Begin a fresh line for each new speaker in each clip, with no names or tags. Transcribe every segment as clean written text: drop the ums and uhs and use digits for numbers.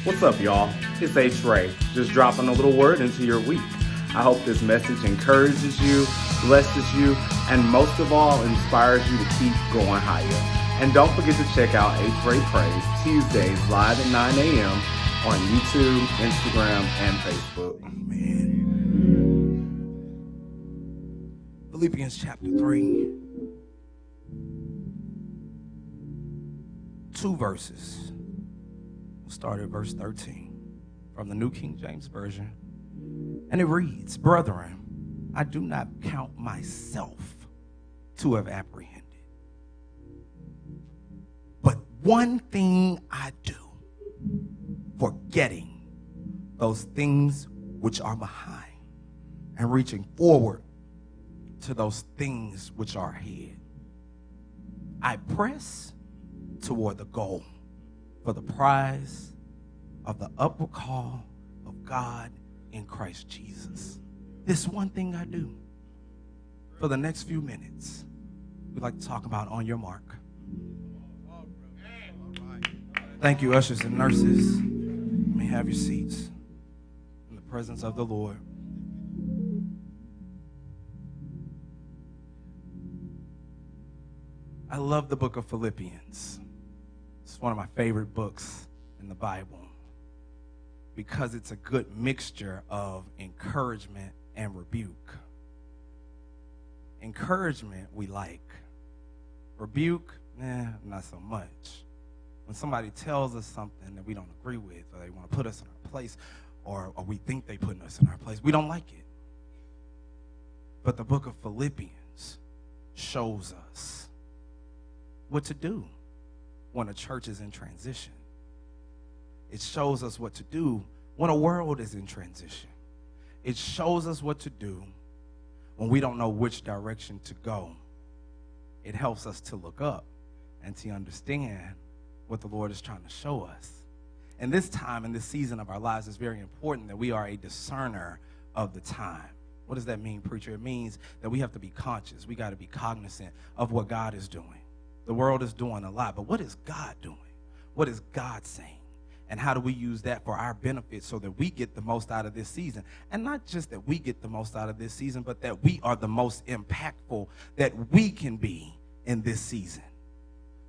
What's up, y'all? It's H. Ray, just dropping a little word into your week. I hope this message encourages you, blesses you, and most of all, inspires you to keep going higher. And don't forget to check out H. Ray Praise Tuesdays live at 9 a.m. on YouTube, Instagram, and Facebook.
Amen. Philippians chapter 3. 2 verses. We'll start at verse 13 from the New King James Version. And it reads, "Brethren, I do not count myself to have apprehended. But one thing I do, forgetting those things which are behind and reaching forward to those things which are ahead. I press toward the goal for the prize of the upward call of God in Christ Jesus." This one thing I do. For the next few minutes, we'd like to talk about on your mark. Thank you, ushers and nurses. You may have your seats in the presence of the Lord. I love the book of Philippians. It's one of my favorite books in the Bible because it's a good mixture of encouragement and rebuke. Encouragement we like. Rebuke, not so much. When somebody tells us something that we don't agree with, or they want to put us in our place, or we think they're putting us in our place, we don't like it. But the book of Philippians shows us what to do when a church is in transition. It shows us what to do when a world is in transition. It shows us what to do when we don't know which direction to go. It helps us to look up and to understand what the Lord is trying to show us. And this time, in this season of our lives, it's very important that we are a discerner of the time. What does that mean, preacher? It means that we have to be conscious. We got to be cognizant of what God is doing. The world is doing a lot, but what is God doing? What is God saying? And how do we use that for our benefit so that we get the most out of this season? And not just that we get the most out of this season, but that we are the most impactful that we can be in this season.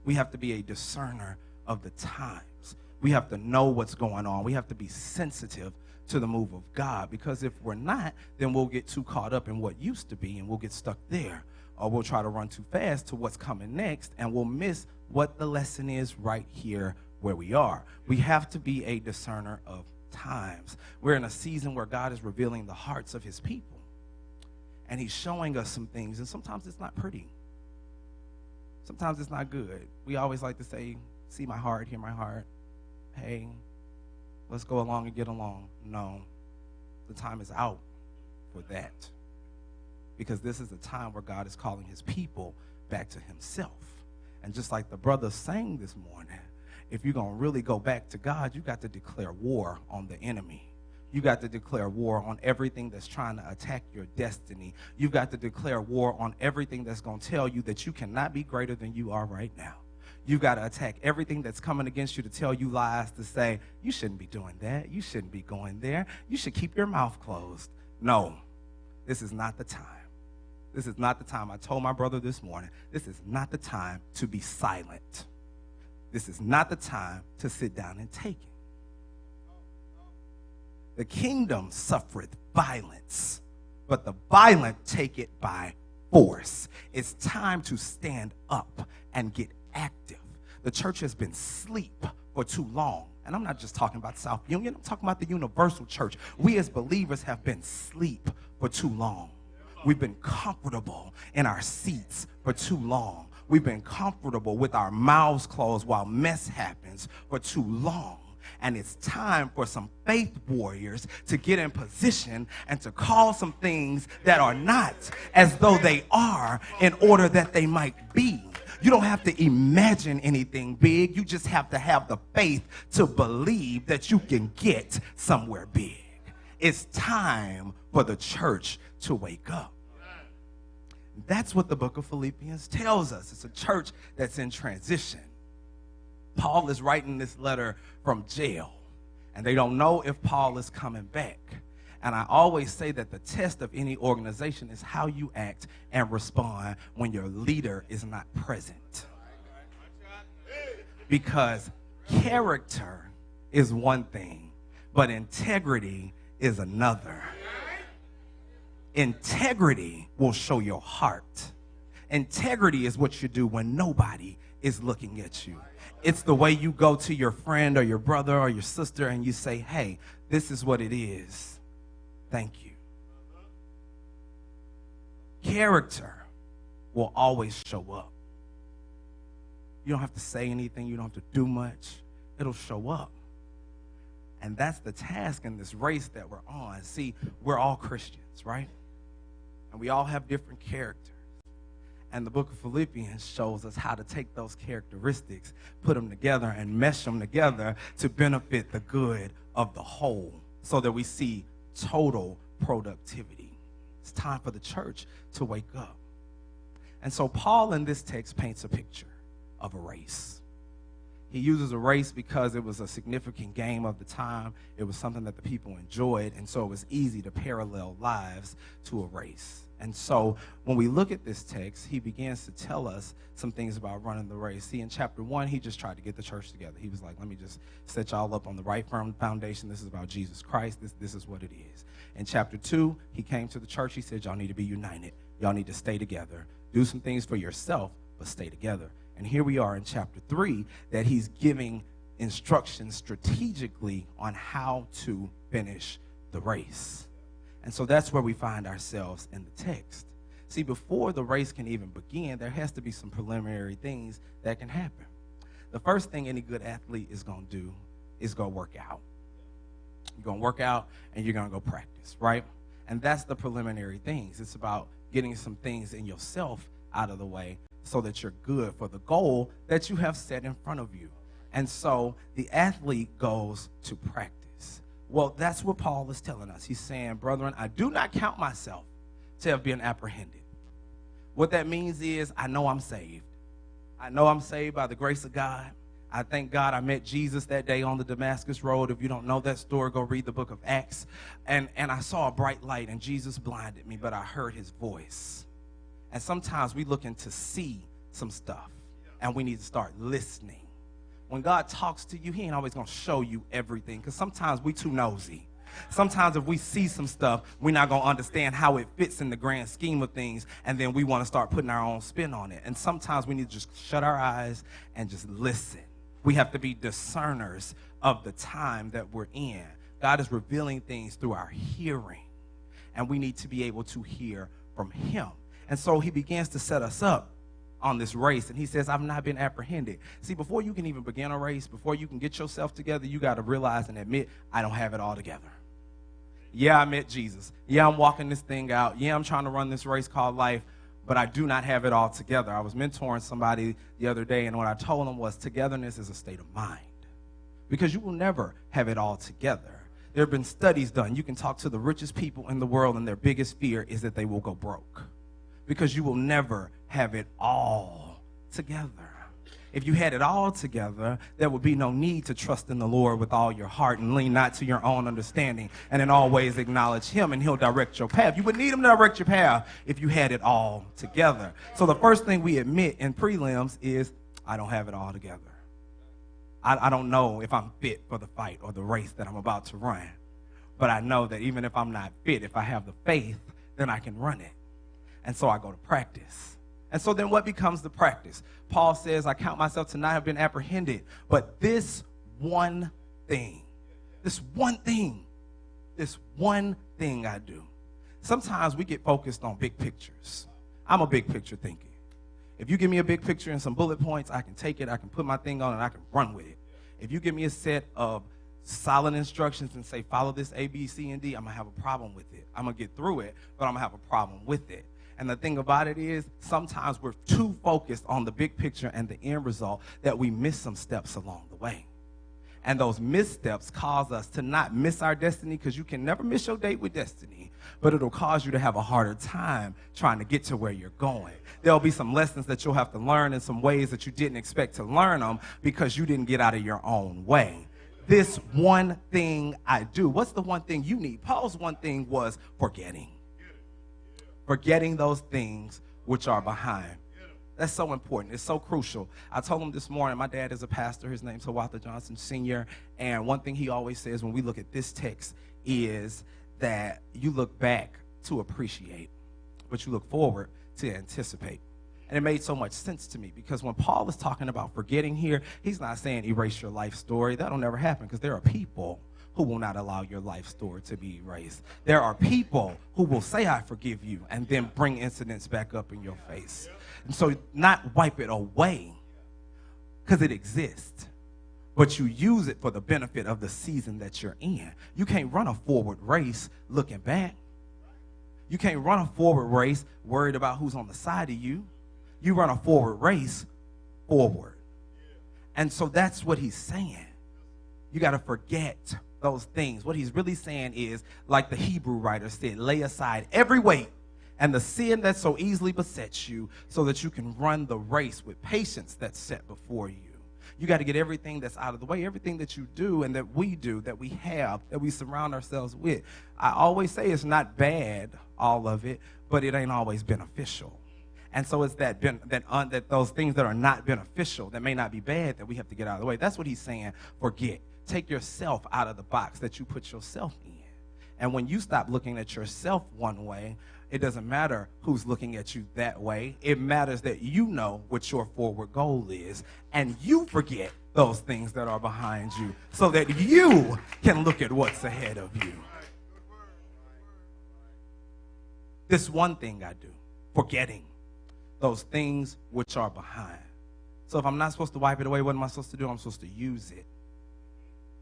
We have to be a discerner of the times. We have to know what's going on. We have to be sensitive to the move of God, because if we're not, then we'll get too caught up in what used to be and we'll get stuck there. Or we'll try to run too fast to what's coming next, and we'll miss what the lesson is right here where we are. We have to be a discerner of times. We're in a season where God is revealing the hearts of his people, and he's showing us some things, and sometimes it's not pretty. Sometimes it's not good. We always like to say, see my heart, hear my heart. Hey, let's go along and get along. No, the time is out for that. Because this is a time where God is calling his people back to himself. And just like the brothers sang this morning, if you're going to really go back to God, you got to declare war on the enemy. You got to declare war on everything that's trying to attack your destiny. You've got to declare war on everything that's going to tell you that you cannot be greater than you are right now. You've got to attack everything that's coming against you to tell you lies, to say, you shouldn't be doing that. You shouldn't be going there. You should keep your mouth closed. No, this is not the time. This is not the time. I told my brother this morning, this is not the time to be silent. This is not the time to sit down and take it. The kingdom suffereth violence, but the violent take it by force. It's time to stand up and get active. The church has been asleep for too long. And I'm not just talking about South Union. I'm talking about the universal church. We as believers have been asleep for too long. We've been comfortable in our seats for too long. We've been comfortable with our mouths closed while mess happens for too long. And it's time for some faith warriors to get in position and to call some things that are not as though they are in order that they might be. You don't have to imagine anything big. You just have to have the faith to believe that you can get somewhere big. It's time for the church to wake up. That's what the book of Philippians tells us. It's a church that's in transition. Paul is writing this letter from jail. and they don't know if Paul is coming back. And I always say that the test of any organization is how you act and respond when your leader is not present. Because character is one thing, but integrity is another. Integrity will show your heart. Integrity is what you do when nobody is looking at you. It's the way you go to your friend or your brother or your sister and you say, hey, this is what it is. Thank you. Character will always show up. You don't have to say anything. You don't have to do much. It'll show up. And that's the task in this race that we're on. See, we're all Christians, right? And we all have different characters. And the book of Philippians shows us how to take those characteristics, put them together, and mesh them together to benefit the good of the whole so that we see total productivity. It's time for the church to wake up. And so Paul in this text paints a picture of a race. He uses a race because it was a significant game of the time. It was something that the people enjoyed, and so it was easy to parallel lives to a race. And so when we look at this text, he begins to tell us some things about running the race. See, in chapter 1, he just tried to get the church together. He was like, let me just set y'all up on the right firm foundation. This is about Jesus Christ. This is what it is. In chapter 2, he came to the church. He said, y'all need to be united. Y'all need to stay together. Do some things for yourself, but stay together. And here we are in chapter 3, that he's giving instructions strategically on how to finish the race. And so that's where we find ourselves in the text. See, before the race can even begin, there has to be some preliminary things that can happen. The first thing any good athlete is going to do is go work out. You're going to work out and you're going to go practice, right? And that's the preliminary things. It's about getting some things in yourself out of the way so that you're good for the goal that you have set in front of you. And so the athlete goes to practice. Well, that's what Paul is telling us. He's saying, brethren, I do not count myself to have been apprehended. What that means is I know I'm saved. I know I'm saved by the grace of God. I thank God I met Jesus that day on the Damascus Road. If you don't know that story, go read the book of Acts. And I saw a bright light, and Jesus blinded me, but I heard his voice. And sometimes we looking to see some stuff, and we need to start listening. When God talks to you, he ain't always going to show you everything, because sometimes we too nosy. Sometimes if we see some stuff, we're not going to understand how it fits in the grand scheme of things, and then we want to start putting our own spin on it. And sometimes we need to just shut our eyes and just listen. We have to be discerners of the time that we're in. God is revealing things through our hearing, and we need to be able to hear from him. And so he begins to set us up on this race, and he says, I've not been apprehended. See, before you can even begin a race, before you can get yourself together, you got to realize and admit, I don't have it all together. Yeah, I met Jesus. Yeah, I'm walking this thing out. Yeah, I'm trying to run this race called life, but I do not have it all together. I was mentoring somebody the other day, and what I told them was togetherness is a state of mind, because you will never have it all together. There have been studies done. You can talk to the richest people in the world, and their biggest fear is that they will go broke, because you will never have it all together. If you had it all together, there would be no need to trust in the Lord with all your heart and lean not to your own understanding, and in all ways acknowledge him, and he'll direct your path. You would need him to direct your path if you had it all together. So the first thing we admit in prelims is, I don't have it all together. I don't know if I'm fit for the fight or the race that I'm about to run. But I know that even if I'm not fit, if I have the faith, then I can run it. And so I go to practice. And so then what becomes the practice? Paul says, I count myself to not have been apprehended, but this one thing I do. Sometimes we get focused on big pictures. I'm a big picture thinker. If you give me a big picture and some bullet points, I can take it, I can put my thing on, and I can run with it. If you give me a set of solid instructions and say, follow this A, B, C, and D, I'm going to have a problem with it. I'm going to get through it, but I'm going to have a problem with it. And the thing about it is, sometimes we're too focused on the big picture and the end result that we miss some steps along the way. And those missteps cause us to not miss our destiny, because you can never miss your date with destiny, but it'll cause you to have a harder time trying to get to where you're going. There'll be some lessons that you'll have to learn in some ways that you didn't expect to learn them because you didn't get out of your own way. This one thing I do. What's the one thing you need? Paul's one thing was forgetting. Forgetting those things which are behind. That's so important. It's so crucial. I told him this morning, my dad is a pastor. His name's Walter Johnson Sr. And one thing he always says when we look at this text is that you look back to appreciate, but you look forward to anticipate. And it made so much sense to me because when Paul is talking about forgetting here, he's not saying erase your life story. That'll never happen because there are people who will not allow your life story to be erased. There are people who will say, I forgive you, and then bring incidents back up in your face. And so not wipe it away because it exists, but you use it for the benefit of the season that you're in. You can't run a forward race looking back. You can't run a forward race worried about who's on the side of you. You run a forward race forward. And so that's what he's saying. You got to forget those things. What he's really saying is, like the Hebrew writer said, lay aside every weight and the sin that so easily besets you so that you can run the race with patience that's set before you. You got to get everything that's out of the way, everything that you do and that we do, that we have, that we surround ourselves with. I always say it's not bad, all of it, but it ain't always beneficial. And so it's that those things that are not beneficial, that may not be bad, that we have to get out of the way. That's what he's saying, forget. Take yourself out of the box that you put yourself in. And when you stop looking at yourself one way, it doesn't matter who's looking at you that way. It matters that you know what your forward goal is, and you forget those things that are behind you so that you can look at what's ahead of you. This one thing I do, forgetting those things which are behind. So if I'm not supposed to wipe it away, what am I supposed to do? I'm supposed to use it.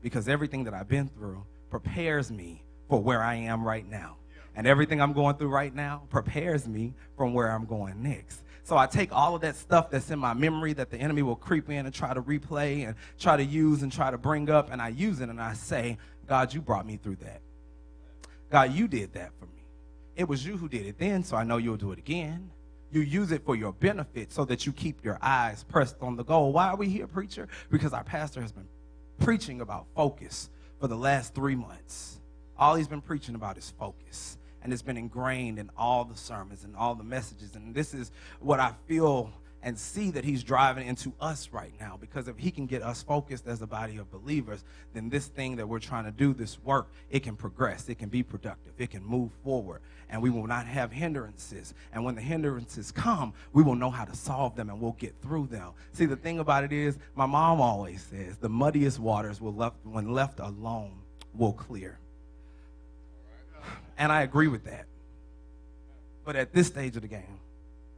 Because everything that I've been through prepares me for where I am right now. And everything I'm going through right now prepares me from where I'm going next. So I take all of that stuff that's in my memory that the enemy will creep in and try to replay and try to use and try to bring up, and I use it and I say, God, you brought me through that. God, you did that for me. It was you who did it then, so I know you'll do it again. You use it for your benefit so that you keep your eyes pressed on the goal. Why are we here, preacher? Because our pastor has been preaching about focus for the last 3 months. All he's been preaching about is focus. And it's been ingrained in all the sermons and all the messages. And this is what I feel and see that he's driving into us right now. Because if he can get us focused as a body of believers, then this thing that we're trying to do, this work, it can progress. It can be productive. It can move forward. And we will not have hindrances. And when the hindrances come, we will know how to solve them and we'll get through them. See, the thing about it is, my mom always says, the muddiest waters when left alone will clear. And I agree with that. But at this stage of the game,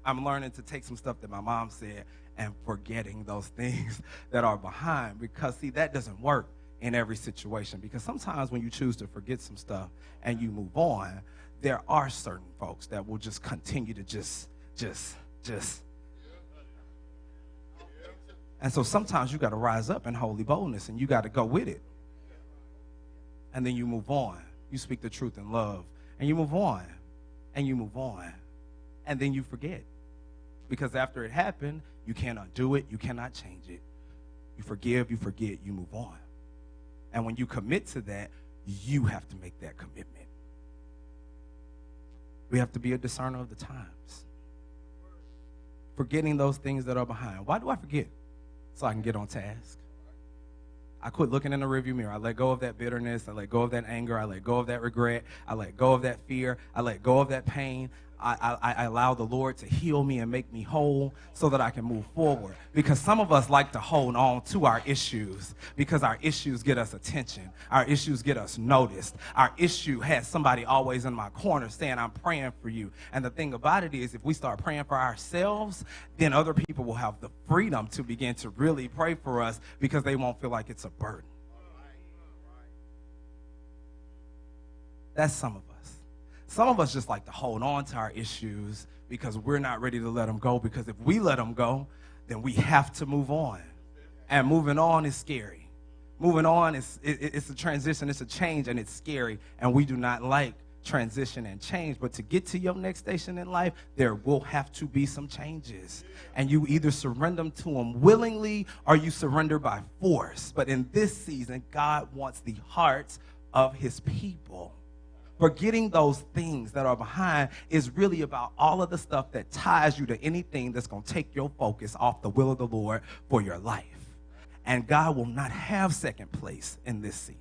I'm learning to take some stuff that my mom said and forgetting those things that are behind. Because, see, that doesn't work in every situation. Because sometimes when you choose to forget some stuff and you move on, there are certain folks that will just continue to just. And so sometimes you got to rise up in holy boldness and you got to go with it. And then you move on. You speak the truth in love. And you move on. And you move on. And then you forget. Because after it happened, you can't undo it. You cannot change it. You forgive, you forget, you move on. And when you commit to that, you have to make that commitment. We have to be a discerner of the times. Forgetting those things that are behind. Why do I forget? So I can get on task. I quit looking in the rearview mirror. I let go of that bitterness. I let go of that anger. I let go of that regret. I let go of that fear. I let go of that pain. I allow the Lord to heal me and make me whole so that I can move forward. Because some of us like to hold on to our issues because our issues get us attention. Our issues get us noticed. Our issue has somebody always in my corner saying, I'm praying for you. And the thing about it is, if we start praying for ourselves, then other people will have the freedom to begin to really pray for us because they won't feel like it's a burden. That's some of us. Some of us just like to hold on to our issues because we're not ready to let them go. Because if we let them go, then we have to move on. And moving on is scary. Moving on, it's a transition, it's a change, and it's scary. And we do not like transition and change. But to get to your next station in life, there will have to be some changes. And you either surrender to them willingly or you surrender by force. But in this season, God wants the hearts of his people. Forgetting those things that are behind is really about all of the stuff that ties you to anything that's going to take your focus off the will of the Lord for your life. And God will not have second place in this season.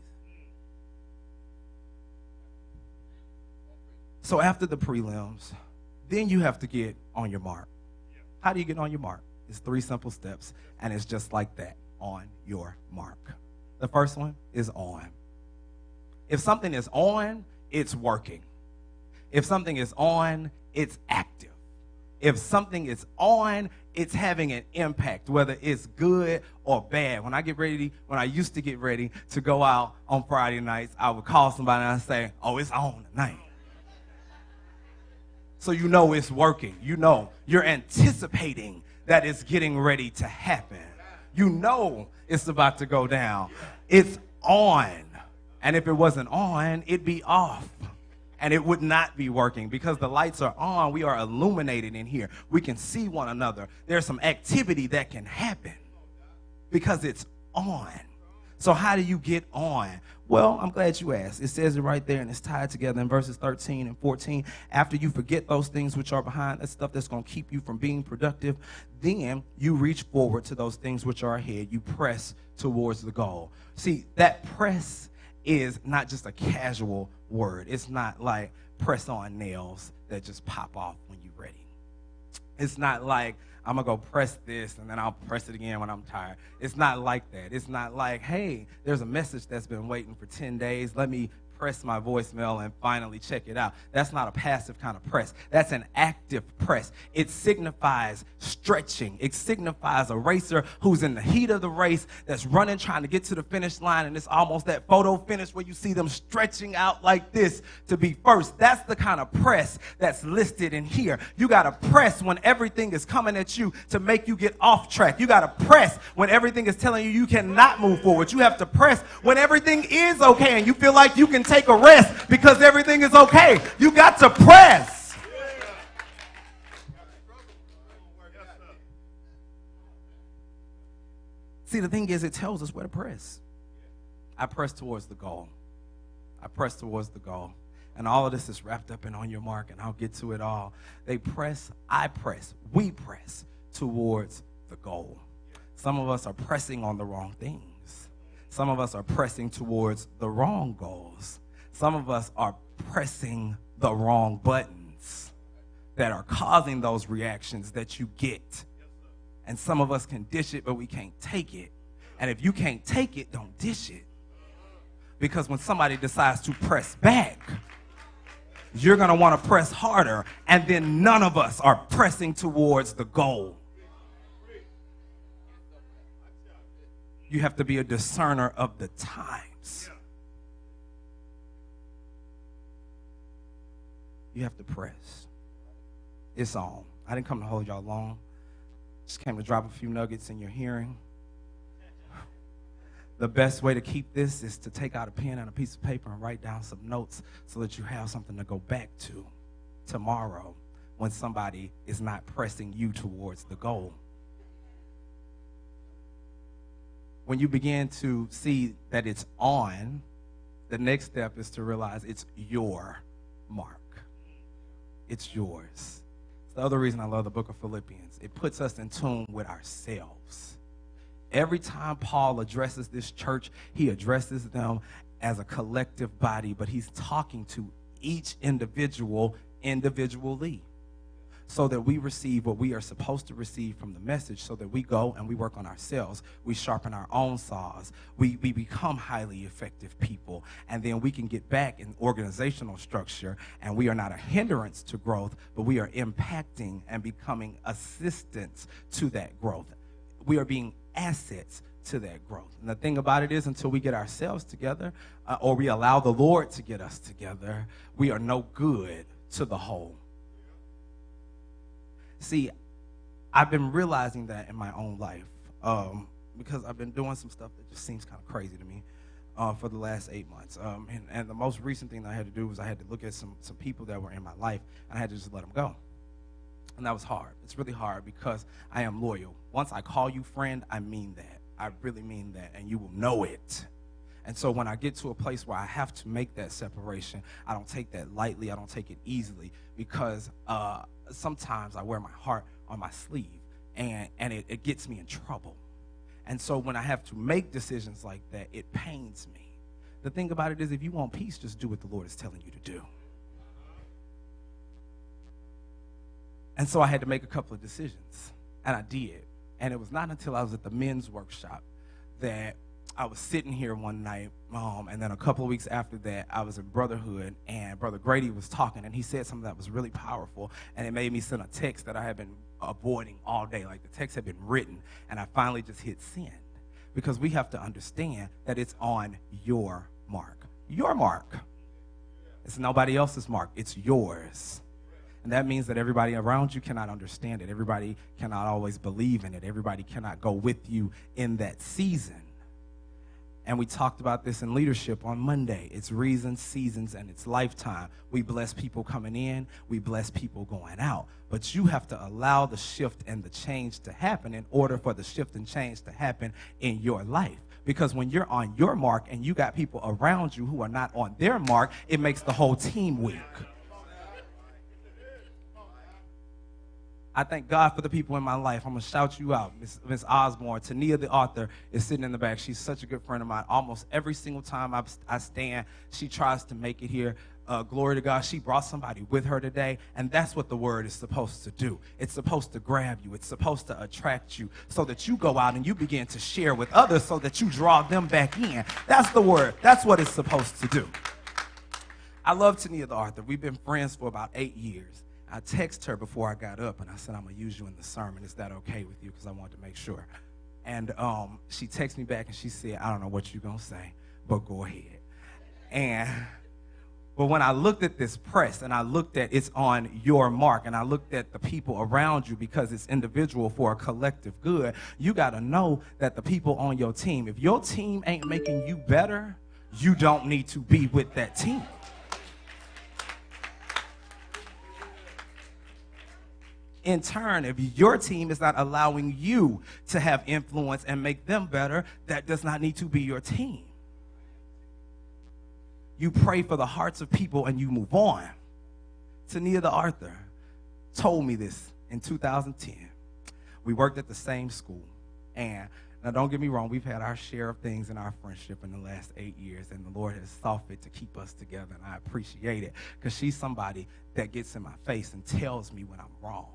So after the prelims, then you have to get on your mark. How do you get on your mark? It's 3 simple steps, and it's just like that, on your mark. The first one is on. If something is on, it's working. If something is on, it's active. If something is on, it's having an impact, whether it's good or bad. When I used to get ready to go out on Friday nights, I would call somebody and I'd say, oh, it's on tonight. So you know it's working. You know you're anticipating that it's getting ready to happen. You know it's about to go down. It's on. And if it wasn't on, it'd be off. And it would not be working because the lights are on. We are illuminated in here. We can see one another. There's some activity that can happen because it's on. So how do you get on? Well, I'm glad you asked. It says it right there, and it's tied together in verses 13 and 14. After you forget those things which are behind, that stuff that's going to keep you from being productive, then you reach forward to those things which are ahead. You press towards the goal. See, that press is not just a casual word. It's not like press on nails that just pop off when you're ready. It's not like I'm going to go press this and then I'll press it again when I'm tired. It's not like that. It's not like, hey, there's a message that's been waiting for 10 days. Let me press my voicemail and finally check it out. That's not a passive kind of press. That's an active press. It signifies stretching. It signifies a racer who's in the heat of the race that's running, trying to get to the finish line, and it's almost that photo finish where you see them stretching out like this to be first. That's the kind of press that's listed in here. You got to press when everything is coming at you to make you get off track. You got to press when everything is telling you cannot move forward. You have to press when everything is okay and you feel like you can take a rest because everything is okay. You got to press. See, the thing is, it tells us where to press. I press towards the goal. I press towards the goal. And all of this is wrapped up in on your mark, and I'll get to it all. They press, I press, we press towards the goal. Some of us are pressing on the wrong things. Some of us are pressing towards the wrong goals. Some of us are pressing the wrong buttons that are causing those reactions that you get. And some of us can dish it, but we can't take it. And if you can't take it, don't dish it. Because when somebody decides to press back, you're going to want to press harder. And then none of us are pressing towards the goal. You have to be a discerner of the times. You have to press. It's on. I didn't come to hold y'all long. Just came to drop a few nuggets in your hearing. The best way to keep this is to take out a pen and a piece of paper and write down some notes so that you have something to go back to tomorrow when somebody is not pressing you towards the goal. When you begin to see that it's on, the next step is to realize it's your mark. It's yours. It's the other reason I love the book of Philippians. It puts us in tune with ourselves. Every time Paul addresses this church, he addresses them as a collective body, but he's talking to each individual individually so that we receive what we are supposed to receive from the message, so that we go and we work on ourselves. We sharpen our own saws. We become highly effective people, and then we can get back in organizational structure, and we are not a hindrance to growth, but we are impacting and becoming assistants to that growth. We are being assets to that growth. And the thing about it is, until we get ourselves together, or we allow the Lord to get us together, we are no good to the whole. See, I've been realizing that in my own life because I've been doing some stuff that just seems kind of crazy to me. for the last 8 months. And the most recent thing that I had to do was I had to look at some people that were in my life, and I had to just let them go. And that was hard. It's really hard because I am loyal. Once I call you friend, I mean that. I really mean that, and you will know it. And so when I get to a place where I have to make that separation, I don't take that lightly. I don't take it easily because sometimes I wear my heart on my sleeve, and it gets me in trouble. And so when I have to make decisions like that, it pains me. The thing about it is, if you want peace, just do what the Lord is telling you to do. And so I had to make a couple of decisions, and I did. And it was not until I was at the men's workshop that I was sitting here one night, and then a couple of weeks after that, I was in Brotherhood, and Brother Grady was talking, and he said something that was really powerful, and it made me send a text that I had been avoiding all day. Like, the text had been written, and I finally just hit send, because we have to understand that it's on your mark. Your mark. It's nobody else's mark. It's yours. And that means that everybody around you cannot understand it. Everybody cannot always believe in it. Everybody cannot go with you in that season. And we talked about this in leadership on Monday. It's reasons, seasons, and it's lifetime. We bless people coming in. We bless people going out. But you have to allow the shift and the change to happen in order for the shift and change to happen in your life. Because when you're on your mark and you got people around you who are not on their mark, it makes the whole team weak. I thank God for the people in my life. I'm going to shout you out. Miss Osborne, Tania, the author, is sitting in the back. She's such a good friend of mine. Almost every single time I stand, she tries to make it here. Glory to God. She brought somebody with her today, and that's what the word is supposed to do. It's supposed to grab you. It's supposed to attract you so that you go out and you begin to share with others so that you draw them back in. That's the word. That's what it's supposed to do. I love Tania, the author. We've been friends for about 8 years. I texted her before I got up, and I said, I'm going to use you in the sermon. Is that okay with you? Because I wanted to make sure. And she texted me back, and she said, I don't know what you're going to say, but go ahead. But when I looked at this press, and I looked at it's on your mark, and I looked at the people around you because it's individual for a collective good, you got to know that the people on your team, if your team ain't making you better, you don't need to be with that team. In turn, if your team is not allowing you to have influence and make them better, that does not need to be your team. You pray for the hearts of people and you move on. Tania, the author, told me this in 2010. We worked at the same school. And now don't get me wrong, we've had our share of things in our friendship in the last 8 years, and the Lord has saw fit to keep us together, and I appreciate it because she's somebody that gets in my face and tells me when I'm wrong.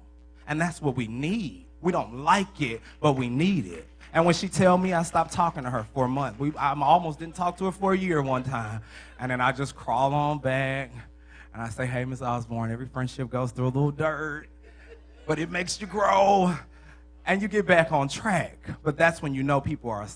And that's what we need. We don't like it, but we need it. And when she tell me, I stopped talking to her for a month. I almost didn't talk to her for a year one time. And then I just crawl on back, and I say, hey, Miss Osborne, every friendship goes through a little dirt, but it makes you grow, and you get back on track. But that's when you know people are